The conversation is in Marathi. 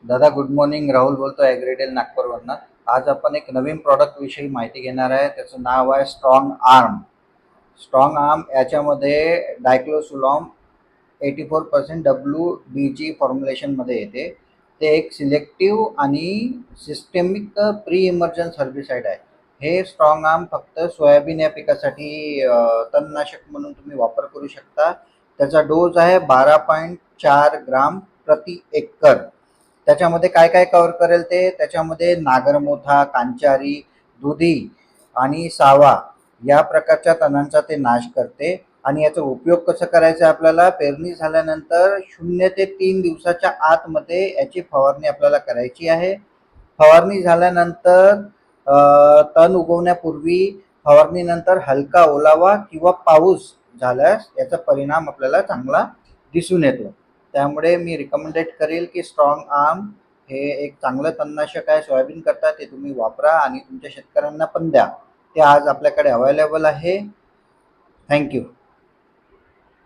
दादा गुड मॉर्निंग. राहुल बोलतो ॲग्रीटेल नागपूरवरनं. आज आपण एक नवीन प्रॉडक्ट विषयी माहिती घेणार आहे. त्याचं नाव आहे स्ट्रॉंग आर्म. स्ट्रॉंग आर्म याच्यामध्ये डायक्लोसुलॉम 84% WBG फॉर्म्युलेशनमध्ये येते. ते एक सिलेक्टिव्ह आणि सिस्टेमिक प्री इमर्जन्स हर्बिसाइड आहे. हे स्ट्रॉंग आर्म फक्त सोयाबीन या पिकासाठी तणनाशक म्हणून तुम्ही वापर करू शकता. त्याचा डोस आहे 12.4 ग्राम प्रति एकर. त्याच्यामध्ये काय काय कव्हर करेल ते, त्याच्यामध्ये नागरमोथा, कांचारी, दुधी आणि सावा या प्रकारच्या तणांचा ते नाश करते. आणि याचा उपयोग कसं करायचा आहे, आपल्याला पेरणी झाल्यानंतर 0 ते 3 दिवसाच्या आतमध्ये याची फवारणी आपल्याला करायची आहे. फवारणी झाल्यानंतर तण उगवण्यापूर्वी फवारणीनंतर हलका ओलावा किंवा पाऊस झाल्यास याचा परिणाम आपल्याला चांगला दिसून येतो. त्यामुळे मी रिकमेंडेड करेल की स्ट्रॉंग आर्म हे एक चांगलं तणनाशक आहे सोयाबीन करता. ते तुम्ही वापरा आणि तुमच्या शेतकऱ्यांना पण द्या. ते आज आपल्याकडे अवेलेबल आहे. थँक्यू.